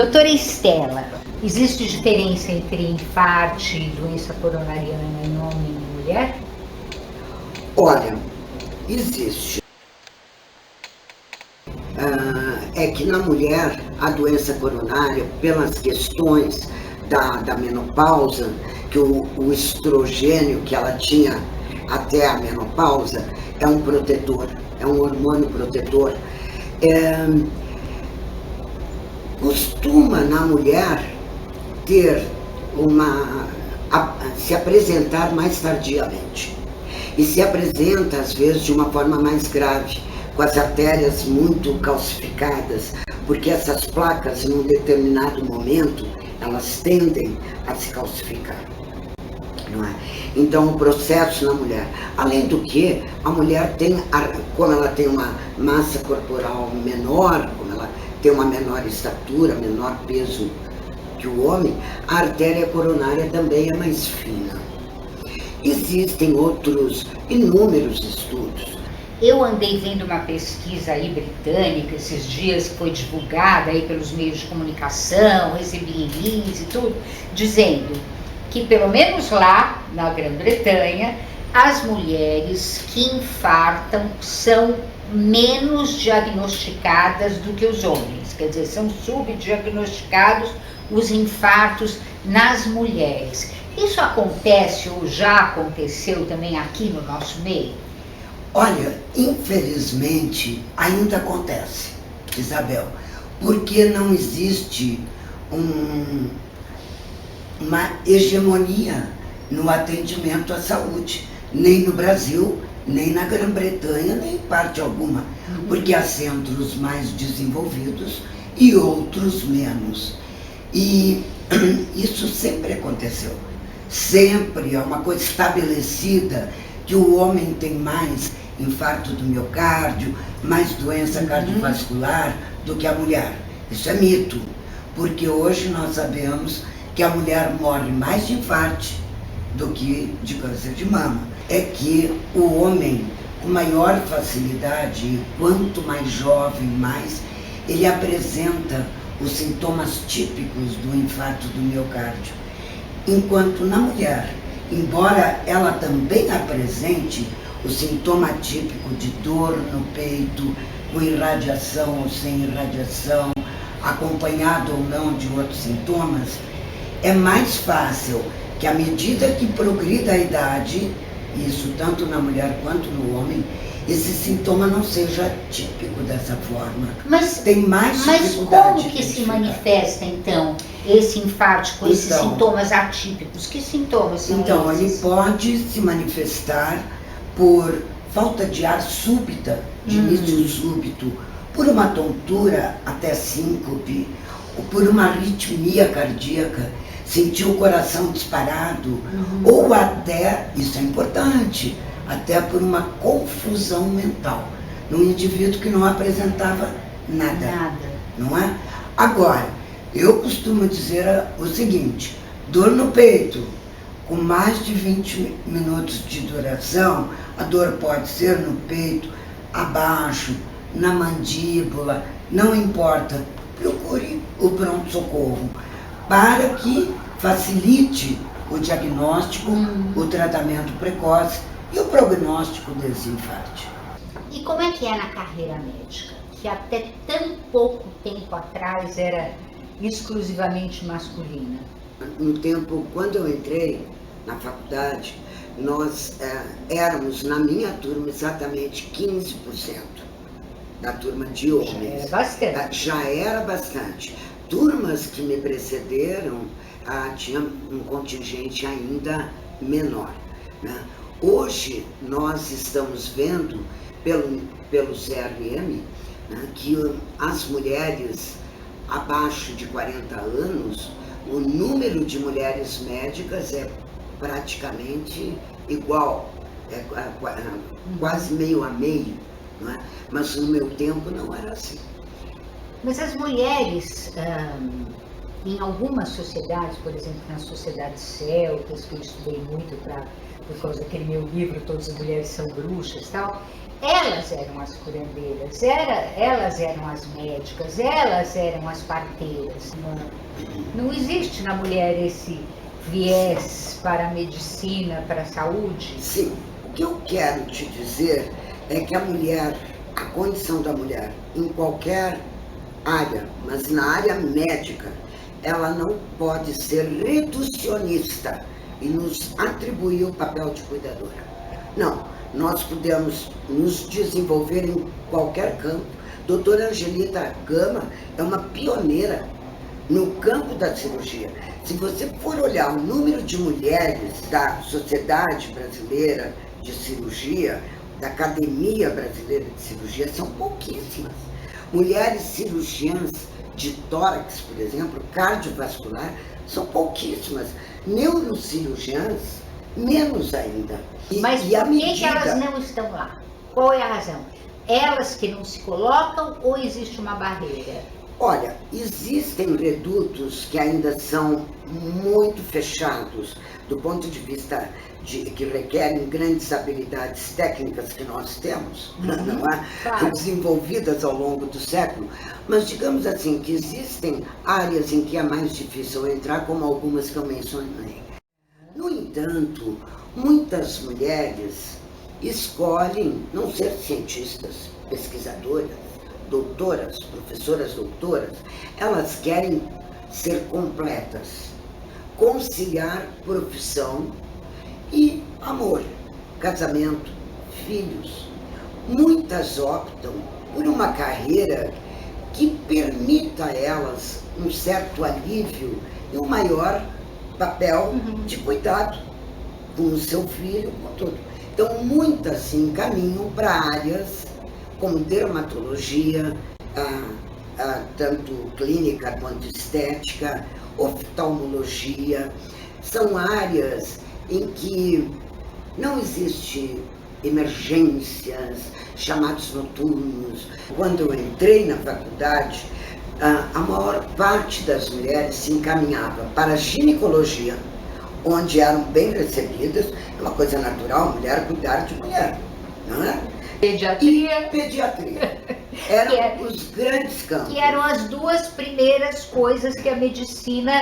Doutora Estela, existe diferença entre infarte e doença coronariana em homem e mulher? Olha, existe. É que na mulher, a doença coronária, pelas questões da menopausa, que o estrogênio que ela tinha até a menopausa é um protetor, é um hormônio protetor. Costuma na mulher ter se apresentar mais tardiamente. E se apresenta, às vezes, de uma forma mais grave, com as artérias muito calcificadas, porque essas placas, em um determinado momento, elas tendem a se calcificar. Não é? Então, o processo na mulher, além do que, a mulher tem, como ela tem uma massa corporal menor, como ela tem uma menor estatura, menor peso que o homem, a artéria coronária também é mais fina. Existem outros inúmeros estudos. Eu andei vendo uma pesquisa aí britânica esses dias, que foi divulgada aí pelos meios de comunicação, recebi e-mails e tudo, dizendo que pelo menos lá na Grã-Bretanha, as mulheres que infartam são menos diagnosticadas do que os homens, quer dizer, são subdiagnosticados os infartos nas mulheres. Isso acontece ou já aconteceu também aqui no nosso meio? Olha, infelizmente ainda acontece, Isabel, porque não existe uma hegemonia no atendimento à saúde, nem no Brasil, nem na Grã-Bretanha, nem em parte alguma, porque há centros mais desenvolvidos e outros menos. E isso sempre aconteceu. Sempre é uma coisa estabelecida que o homem tem mais infarto do miocárdio, mais doença cardiovascular do que a mulher. Isso é mito, porque hoje nós sabemos que a mulher morre mais de infarto do que de câncer de mama. É que o homem, com maior facilidade, quanto mais jovem, mais, ele apresenta os sintomas típicos do infarto do miocárdio. Enquanto na mulher, embora ela também apresente o sintoma típico de dor no peito, com irradiação ou sem irradiação, acompanhado ou não de outros sintomas, é mais fácil que à medida que progrida a idade, isso tanto na mulher quanto no homem, esse sintoma não seja típico dessa forma. Mas tem mais dificuldade. Mas como que se manifesta, então, esse infarto com esses sintomas atípicos? Que sintomas são esses? Então, ele pode se manifestar por falta de ar súbita, de início súbito, por uma tontura até síncope, ou por uma arritmia cardíaca, sentir o coração disparado, ou até, isso é importante, até por uma confusão mental, num indivíduo que não apresentava nada. Não é? Agora, eu costumo dizer o seguinte: dor no peito, com mais de 20 minutos de duração, a dor pode ser no peito, abaixo, na mandíbula, não importa, procure o pronto-socorro, para que facilite o diagnóstico, o tratamento precoce e o prognóstico desse infarto. E como é que é na carreira médica? Que até tão pouco tempo atrás era exclusivamente masculina. No tempo, quando eu entrei na faculdade, nós éramos, na minha turma, exatamente 15% da turma de homens. Já era bastante. Já era bastante. Turmas que me precederam tinha um contingente ainda menor, né? Hoje nós estamos vendo pelo CRM, né, que as mulheres abaixo de 40 anos, o número de mulheres médicas é praticamente igual, quase meio a meio, não é? Mas no meu tempo não era assim. Mas as mulheres em algumas sociedades, por exemplo, nas sociedades celtas, que eu estudei muito por causa daquele meu livro, Todas as Mulheres São Bruxas e tal, elas eram as curandeiras, elas eram as médicas, elas eram as parteiras. Não existe na mulher esse viés para a medicina, para a saúde? Sim, o que eu quero te dizer é que a mulher, a condição da mulher, em qualquer área, mas na área médica, ela não pode ser reducionista e nos atribuir o papel de cuidadora. Não, nós podemos nos desenvolver em qualquer campo. Doutora Angelita Gama é uma pioneira no campo da cirurgia. Se você for olhar o número de mulheres da Sociedade Brasileira de Cirurgia, da Academia Brasileira de Cirurgia, são pouquíssimas. Mulheres cirurgiãs de tórax, por exemplo, cardiovascular, são pouquíssimas. Neurocirurgiãs, menos ainda. Mas por que elas não estão lá? Qual é a razão? Elas que não se colocam ou existe uma barreira? Olha, existem redutos que ainda são muito fechados do ponto de vista que requerem grandes habilidades técnicas que nós temos, não é? Claro. Desenvolvidas ao longo do século, mas digamos assim que existem áreas em que é mais difícil entrar, como algumas que eu mencionei. No entanto, muitas mulheres escolhem não ser cientistas, pesquisadoras, doutoras, professoras doutoras. Elas querem ser completas, conciliar profissão e amor, casamento, filhos. Muitas optam por uma carreira que permita a elas um certo alívio e um maior papel de cuidado com o seu filho, com tudo. Então, muitas se encaminham para áreas como dermatologia, tanto clínica quanto estética, oftalmologia. São áreas em que não existe emergências, chamados noturnos. Quando eu entrei na faculdade, a maior parte das mulheres se encaminhava para a ginecologia, onde eram bem recebidas, é uma coisa natural, mulher cuidar de mulher, não é? Pediatria. E pediatria. Eram os grandes campos. Que eram as duas primeiras coisas que a medicina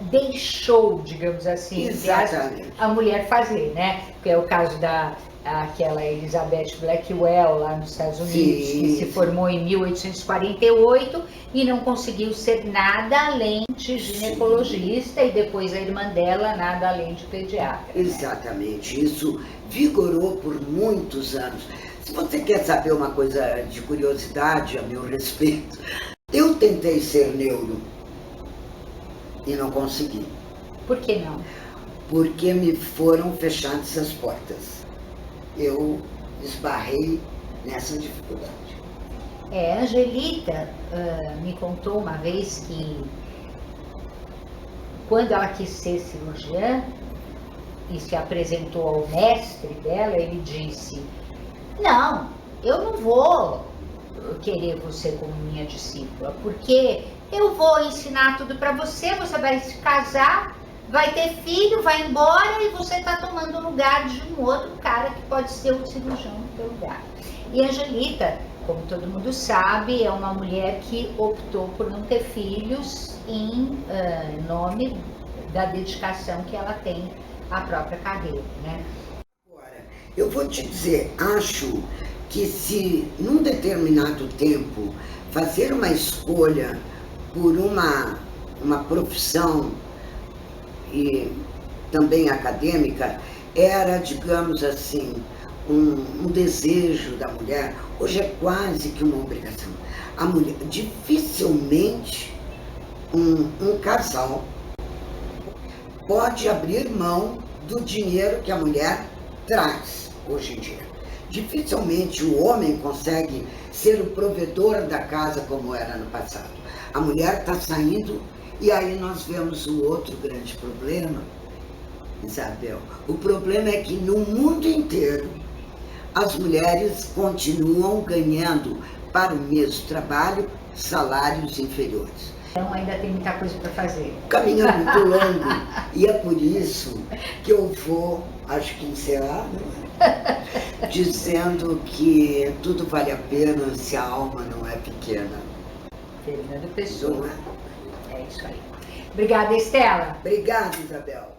deixou, digamos assim, exatamente, a mulher fazer, né? Que é o caso daquela Elizabeth Blackwell, lá nos Estados Unidos, sim, que se formou em 1848 e não conseguiu ser nada além de ginecologista, sim, e depois a irmã dela nada além de pediatra. Exatamente, isso vigorou por muitos anos. Se você quer saber uma coisa de curiosidade a meu respeito, eu tentei ser neuro e não consegui. Por que não? Porque me foram fechadas as portas. Eu esbarrei nessa dificuldade. Angelita me contou uma vez que quando ela quis ser cirurgiã e se apresentou ao mestre dela, ele disse: não, eu não vou querer você como minha discípula, porque eu vou ensinar tudo para você, você vai se casar, vai ter filho, vai embora e você está tomando o lugar de um outro cara que pode ser o cirurgião no teu lugar. E a Angelita, como todo mundo sabe, é uma mulher que optou por não ter filhos em nome da dedicação que ela tem à própria carreira, né? Eu vou te dizer, acho que se num determinado tempo fazer uma escolha por uma profissão e também acadêmica era, digamos assim, um desejo da mulher, hoje é quase que uma obrigação. A mulher, dificilmente um casal pode abrir mão do dinheiro que a mulher traz hoje em dia. Dificilmente o homem consegue ser o provedor da casa como era no passado. A mulher está saindo e aí nós vemos o outro grande problema, Isabel. O problema é que no mundo inteiro as mulheres continuam ganhando para o mesmo trabalho salários inferiores. Então ainda tem muita coisa para fazer. O caminho é muito longo e é por isso que eu vou, acho que encerrar, né? Dizendo que tudo vale a pena se a alma não é pequena. Fernando Pessoa. Não é? É isso aí. Obrigada, Estela. Obrigada, Isabel.